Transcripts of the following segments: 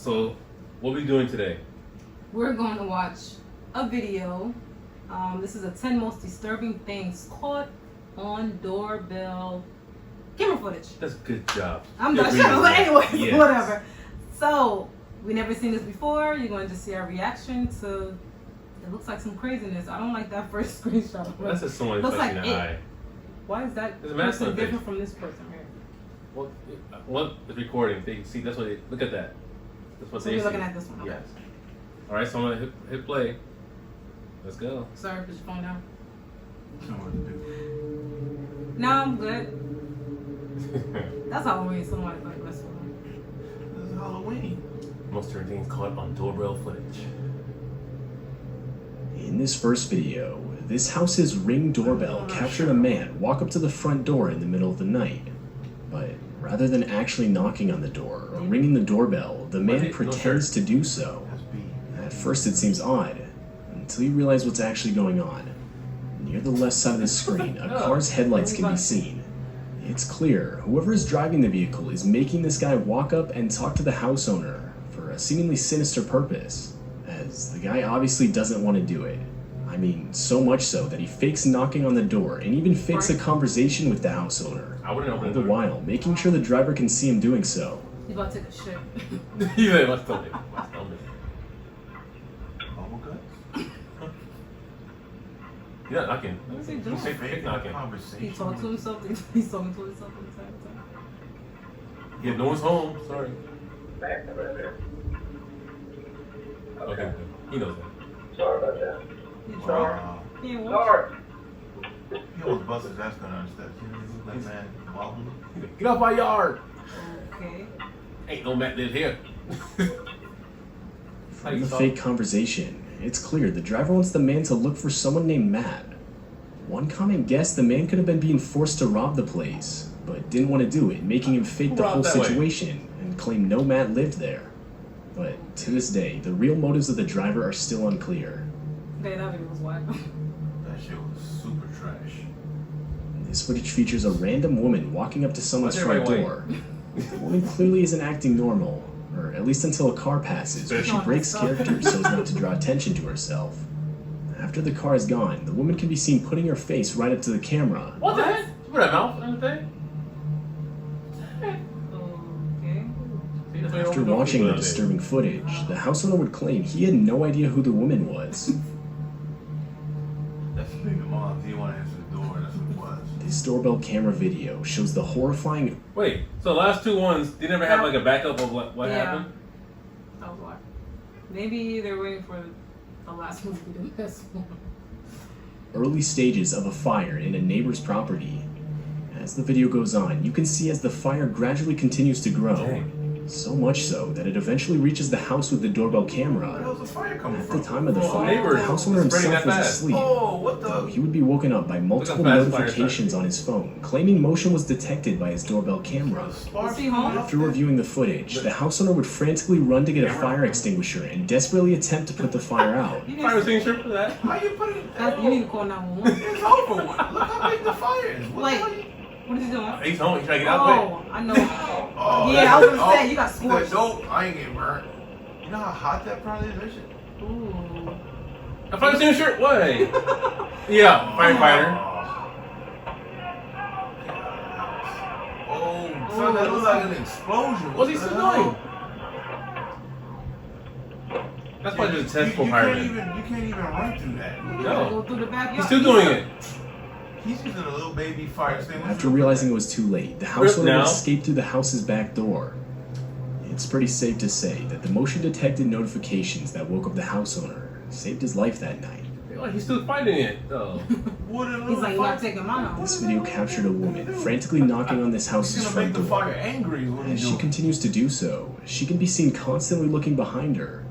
So, what are we doing today? We're going to watch a video. This is the 10 most disturbing things caught on doorbell camera footage. That's good job. I'm not sure, but anyways, Yes. whatever. So, we never seen this before. You're going to see our reaction to. It looks like some craziness. I don't like that first screenshot. Well, that's just someone Looks flashing like the it. eye. Why is that There's a mask on person the different face. from this person here? Well, what is recording? They see. That's what they look at. That. That's what So they you're see. looking at this one. Okay. Yes. All right. So I'm gonna hit play. Let's go. Sorry, put your phone down. You know what to do. No, I'm good. That's Halloween. Somebody like this one. This is Halloween. Most disturbing things caught on doorbell footage. In this first video, this house's Ring doorbell captured a man walk up to the front door in the middle of the night. But rather than actually knocking on the door or ringing the doorbell, the man pretends to do so. That's B. At first it seems odd, until you realize what's actually going on. Near the left side of the screen, a car's headlights can be seen. It's clear whoever is driving the vehicle is making this guy walk up and talk to the house owner for a seemingly sinister purpose, as the guy obviously doesn't want to do it. I mean, so much so that he fakes knocking on the door and even fakes a conversation with the house owner. I wouldn't open All the the door. while making sure the driver can see him doing so. You about to take a shit. Yeah, my stomach. My stomach. Bubble guts? You're not knocking. What is he You doing? say fake knocking. Conversation. He talked to himself. He's talking to himself all the time. Yeah, no one's home. Sorry. Okay. He knows that. Sorry about that. He Wow. He ain't watching. Sorry. He almost busted his ass going down the steps. You know, he look like man wobbling. Get off my yard. Okay. Ain't no Matt live here. From the fake conversation, it's clear the driver wants the man to look for someone named Matt. One comment guessed the man could have been being forced to rob the place, but didn't want to do it, making him fake the whole situation and claim no Matt lived there. But to this day, the real motives of the driver are still unclear. Okay, that video was wild. That shit was super trash. This footage features a random woman walking up to someone's Why's front everybody door. The woman clearly isn't acting normal, or at least until a car passes, where she breaks character so as not to draw attention to herself. After the car is gone, the woman can be seen putting her face right up to the camera. What the heck? Put that mouth and everything? Okay. After watching the disturbing footage, the house owner would claim he had no idea who the woman was. That's the big mom. He didn't want to answer the door. That's what it was. This doorbell camera video shows the horrifying. Wait, so the last two ones, they never have like a backup of what happened? That was wild. Maybe they're waiting for the last one to be the best one. Early stages of a fire in a neighbor's property. As the video goes on, you can see as the fire gradually continues to grow. Dang. So much so that it eventually reaches the house with the doorbell Where the camera. hell's the fire coming At from? the time of the Oh, fire, neighbor, the house owner it's spreading himself that was fast. asleep. Oh, what the? He would be woken up by multiple fast fire notifications on his phone, claiming motion was detected by his doorbell camera. Was he home? After reviewing the footage, the house owner would frantically run to get a fire extinguisher and desperately attempt to put the fire out. You Fire need, extinguisher for that? How you put it? you need to call 911. It's over with. Look how big the fire is. What Like, the hell you- what is he doing? He's home. He's trying to get out Oh, I know. Oh, Yeah, that's I was it. gonna say, you got scorched. Nope, I ain't getting burnt. You know how hot that probably is? That shit. Ooh. A fire extinguisher? Why? Yeah, firefighter. Oh, son, that looks like an explosion. What's he What the still hell? doing? That's probably just a test for You firemen. can't even run through that. No. Go through the backyard. He's still doing it. He's using a little baby fire extinguisher. After realizing it was too late, the house owner Now? would escape through the house's back door. It's pretty safe to say that the motion detected notifications that woke up the house owner saved his life that night. He's still fighting it, though. What a He's little like, you're fire- not taking mine out. This video captured a woman frantically knocking on this He's house's gonna front make the fire door. angry. Is what As he's she doing. continues to do so, she can be seen constantly looking behind her.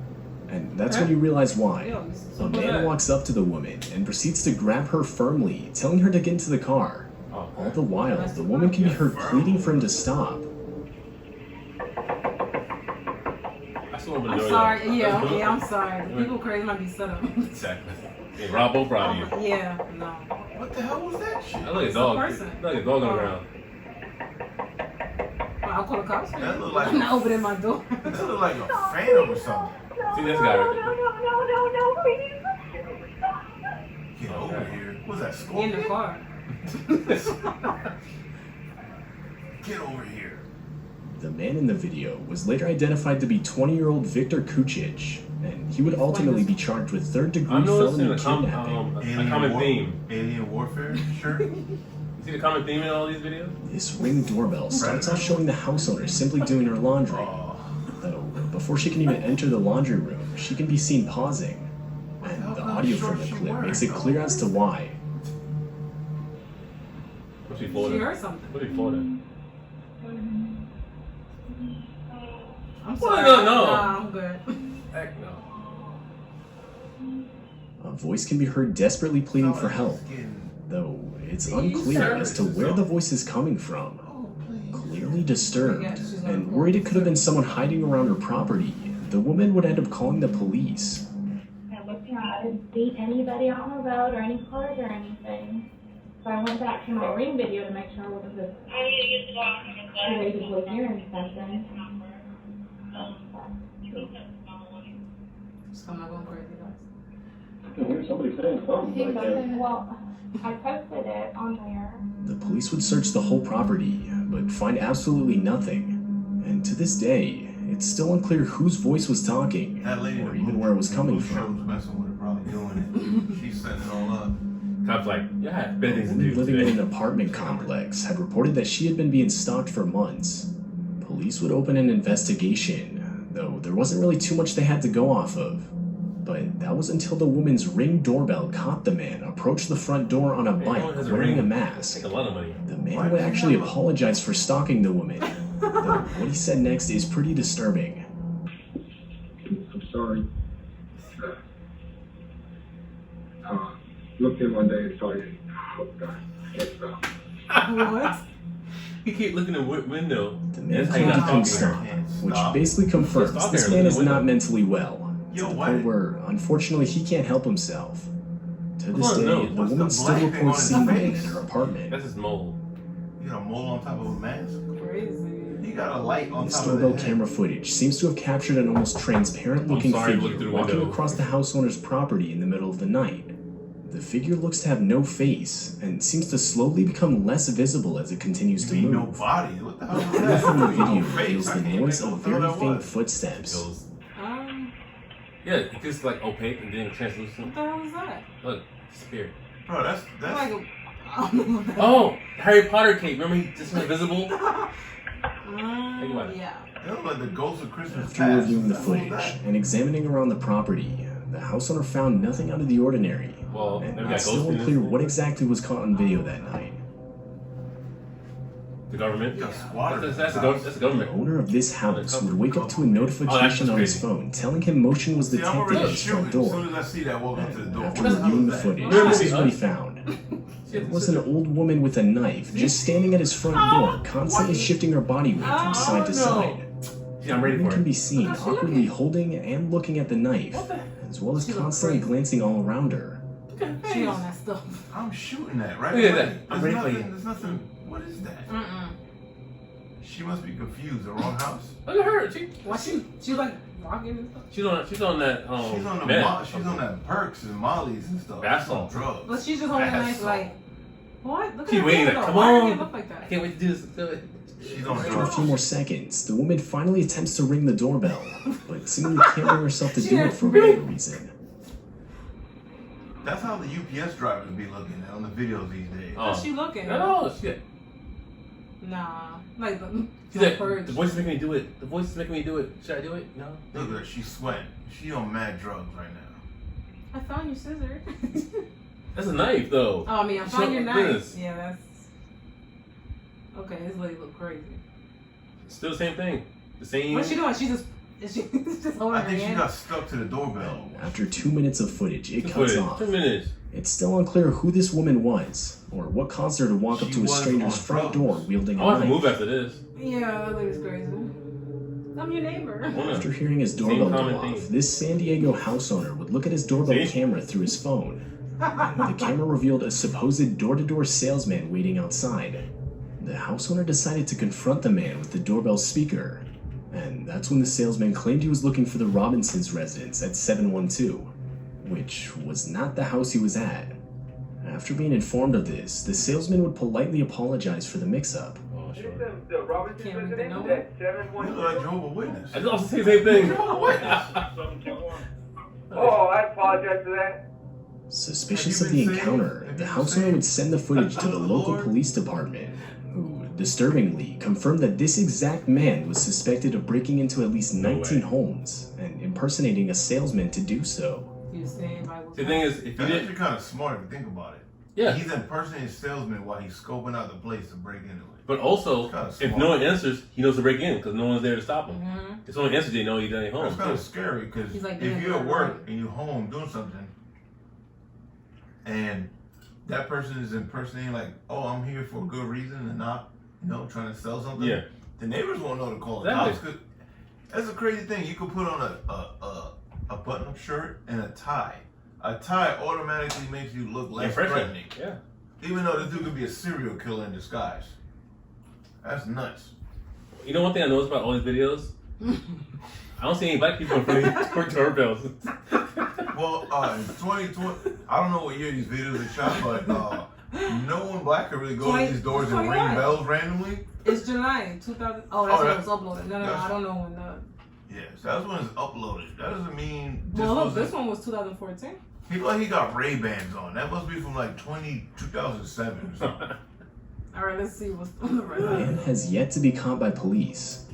And that's when you realize why. A man walks up to the woman and proceeds to grab her firmly, telling her to get into the car. Oh, All the while, the woman can be heard pleading for him to stop. I'm sorry. Yeah, I'm sorry. The people crazy might be set up. Exactly. Yeah, Rob both proud of you. Yeah, no. What the hell was that shit? I like a It's a dog. person. I like a dog on the ground. I'll call the cops. That look like I'm not opening my door. that look like a phantom or something. See this guy right Get over here. What's that, In Scorpion? the car. Get over here. The man in the video was later identified to be 20-year-old Victor Kucic, and he would ultimately be charged with third-degree I'm noticing felony a kidnapping. common theme. Alien warfare shirt. You see the common theme in all these videos? This Ring doorbell starts off showing the house owner simply doing her laundry. Oh, Though, before she can even enter the laundry room, she can be seen pausing. And the audio from the clip makes it clear as to why. What's she She floating? heard something. What's she floating? I'm Well, sorry. no. Nah, I'm good. Heck no. A voice can be heard desperately pleading for help, though it's unclear as to where the voice is coming from. Clearly disturbed, and worried it could have been someone hiding around her property, the woman would end up calling the police. I looked around. I didn't see anybody out on the road or any cars or anything. So I went back to my Ring video to make sure I wasn't just creatively hearing something. So I'm not going crazy, guys. I can hear somebody saying something like that. Well, I posted it on there. The police would search the whole property, but find absolutely nothing. And to this day, it's still unclear whose voice was talking, that lady or even where it was coming Show was from. messing with her, probably doing it. She's setting it all up. Cops like, yeah, better A things to woman do living in an today. apartment complex had reported that she had been being stalked for months. Police would open an investigation, though there wasn't really too much they had to go off of. But that was until the woman's Ring doorbell caught the man approach the front door on a bike has a wearing ring. a mask. Take a lot of money. The man would actually apologize for stalking the woman, though what he said next is pretty disturbing. I'm sorry. Looked in one day and saw you. Oh, God. Can't stop. What? He keep looking in the window. The man That's how you claimed he got couldn't stalking. stop, which basically confirms Stalking this her man in the is window. not mentally well, to Yo, the what? point where, unfortunately, he can't help himself. To this on, day, no. the What's woman the still black thing reports on seeing his the man in face? her apartment. That's his mole. You got a mole on top of a mask. Crazy. He got a light on This top of doorbell the camera footage seems to have captured an almost transparent-looking I'm sorry to look figure through the walking window. across the house owner's property in the middle of the night. The figure looks to have no face and seems to slowly become less visible as it continues to You mean no move. body? What the hell is Even that? from the No video face. reveals I the can't noise make of no very clue faint what. footsteps. Goes, Um, yeah, it's just like opaque and then translucent. what the hell is that? Look, spirit. Bro, that's Like a, I don't know what that Oh, Harry Potter cape. Remember he just went visible? Think about it. yeah. That look like the ghost of Christmas After past. reviewing the What was footage that? and examining around the property, the house owner found nothing out of the ordinary. Well, And maybe got it's still ghosts in unclear this. what exactly was caught on video that night. The government? Got squatters That's in the the that's the The government. owner of this house would wake up to a notification on his crazy. phone telling him motion was See, I'm detected at already his front shooting. As door. soon as I see that, walk up to the door. After What the hell reviewing is the that? footage, Remember this the is what he us? found. There was an old woman with a knife just standing at his front door, constantly shifting her body weight from side to side. Yeah, I'm The ready woman for can it. be seen How's she awkwardly looking? holding and looking at the knife, as well as She looks constantly crazy. glancing all around her. She on that stuff. I'm shooting that, right? Look at away. that. I'm There's ready for nothing, you. there's nothing. What is that? Mm-mm. She must be confused. The wrong house? Look at her. Why she like rocking and stuff? She's on that She's on the meth. she's on that perks and mollies and stuff. Bath She's on salts. drugs. But she's just holding a Bath knife salts. like, what? Look at She's her waiting hair, like, though. come Why her on. hair look like I that? can't wait to do this. Do it. She's on After a drugs. few more seconds, the woman finally attempts to ring the doorbell, but seemingly can't bring herself to do it for whatever reason. That's how the UPS drivers be looking on the videos these days. Oh. How's she looking? No, shit. Nah. Like the She's like, purge. the voice is making me do it. The voice is making me do it. Should I do it? No. Look at her. She's sweating. She on mad drugs right now. I found your scissor. That's a knife, though. Oh, I mean, I She found your look knife. this. Yeah, that's... Okay, this lady look crazy. Still the same thing. The same. What's she doing? She just... Is she just holding I her think she hand? got stuck to the doorbell. After 2 minutes of footage, it cuts Footage. off. 2 minutes. It's still unclear who this woman was, or what caused her to walk up She to a was stranger's on front drugs. door wielding I a want to knife. move after this. Yeah, that lady's crazy. I'm your neighbor. After hearing his doorbell common go off, theme. this San Diego house owner would look at his doorbell See? camera through his phone. The camera revealed a supposed door-to-door salesman waiting outside. the house owner decided to confront the man with the doorbell speaker. And that's when the salesman claimed he was looking for the Robinsons' residence at 712, which was not the house he was at. After being informed of this, the salesman would politely apologize for the mix-up. Oh, sure. The Robinsons Can't read the residence number. at You look like 712? Jehovah's Witness. I was also saying the same thing. Oh, I apologize for that. Suspicious Have of you the been saved? encounter, Have you the been house owner saved? would send the footage to the Of the local Lord? police department, who, disturbingly, confirmed that this exact man was suspected of breaking into at least 19 homes and impersonating a salesman to do so. You saying anybody was The thing is, if you That's didn't, actually kind of smart if you think about it. yeah. He's impersonating a salesman while he's scoping out the place to break into it. But also, It's kinda if smart. no one answers, he knows to break in because no one's there to stop him. Mm-hmm. If someone answers, they know he's at home. That's kind of scary because He's like if being you're at work right. and you're home doing something, and that person is impersonating like, "Oh, I'm here for a good reason," and not, trying to sell something. Yeah. The neighbors won't know to call the Exactly. cops. 'Cause that's a crazy thing. You could put on a button-up shirt and a tie. A tie automatically makes you look less Impression. threatening, Yeah. even though this dude could be a serial killer in disguise. That's nuts. You know one thing I noticed about all these videos? I don't see any black people in front of these doorbells. Well, in 2020, I don't know what year these videos are shot, but no one black could really go to these doors and ring 21. bells randomly. It's July 2000. Oh, that's Oh, when that- it was uploaded. No, that's- I don't know when the. Yes, that's when it's uploaded. That doesn't mean this Well, look, was this one was 2014. he got Ray-Bans on. That must be from like 2007 or something. All right, let's see what's on the The right. man has yet to be caught by police,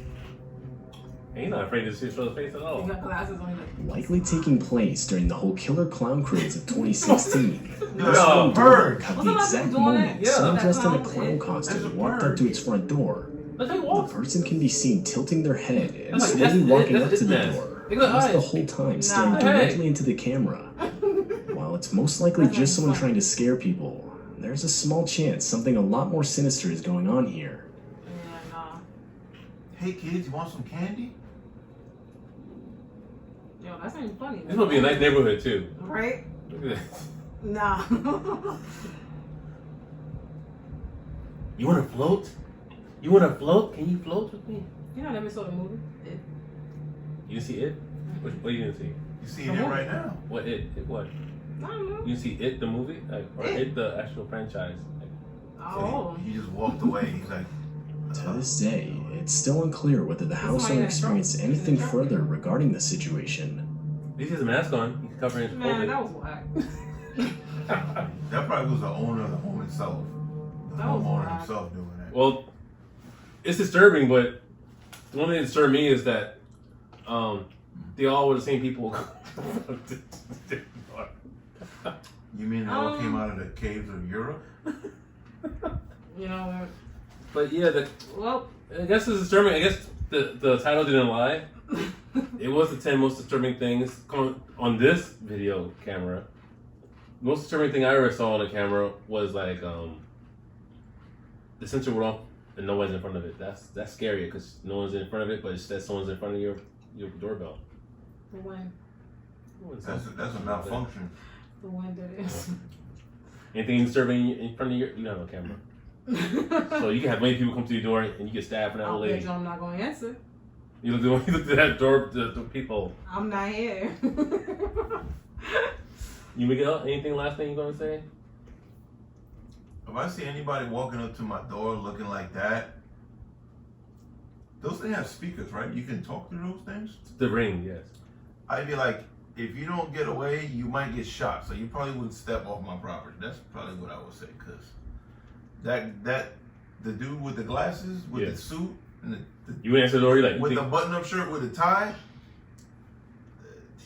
He's not afraid to show his face at You all. got glasses on. likely taking place during the whole killer clown craze of 2016. Yo, This one bird. caught Wasn't the that exact doing moment it? someone Yeah. dressed in a That clown clown- That's a costume walked up bird. to its front door. Let's take a The walk. person can be seen tilting their head and That's like- slowly that's- walking that's up to the it, man. door, Look at almost the the eyes. whole time staring Nah. directly Hey. into the camera. While it's most likely That's just not someone fun. trying to scare people, there's a small chance something a lot more sinister is going on here. Yeah, nah. Hey kids, you want some candy? Yo, that's not even funny. This must be a nice neighborhood too. Right? Look at this. Nah. You want to float? You want to float? Can you float with me? You know, I never saw the movie. You didn't see it? What you didn't see? You see it right now. What it? What? I don't know. You didn't see it the movie? Like, or It? it the actual franchise? Like, Oh. He just walked away. He's like, To this day, it's still unclear whether the house somebody owner in a truck. experienced anything further regarding the situation. at least he has a mask on. He's covering his Man, COVID. that was whack. that probably was the owner of the home itself. The That was homeowner whack. himself doing that. Well, it's disturbing, but the one thing that disturbed me is that they all were the same people. You mean they all came out of the caves of Europe? You know, But yeah, well, I guess it's disturbing. I guess the title didn't lie. It was the 10 most disturbing things on this video camera. The most disturbing thing I ever saw on the camera was like the sensor went off and no one's in front of it. That's scary because no one's in front of it, but it says someone's in front of your doorbell. the when? That's a malfunction. The when did it? Anything disturbing in front of you don't have a camera. So you can have many people come to your door and you get stabbed from that I'll old bet lady. you I'm not going to answer. You look at that door, the people. I'm not here. You Miguel, anything last thing you gonna say? If I see anybody walking up to my door looking like that, those things have speakers, right? You can talk through those things. The ring, yes. I'd be like, if you don't get away, you might get shot. So you probably wouldn't step off my property. That's probably what I would say, because the dude with the glasses, with the suit, and You answer the door, you're like, with you the think, button-up shirt with the tie,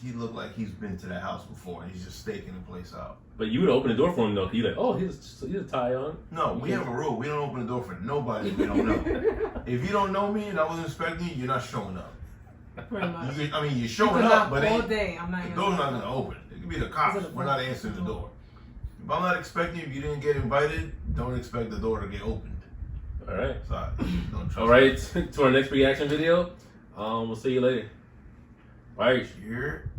he looked like he's been to that house before and he's just staking the place out. but you would open the door for him though, 'cause you're like, oh, he's a tie on. No, we have a rule. We don't open the door for nobody we don't know. If you don't know me and I was inspecting you, you're not showing up. Pretty much. You're showing Because up, but all ain't, day, I'm not the answering. door's not gonna open. It could be the cops. Is it a We're not front answering the door? door. If I'm not expecting you, if you didn't get invited, don't expect the door to get opened. All right. Sorry. Don't trust All right, to our next reaction video. We'll see you later. Bye. me. Here.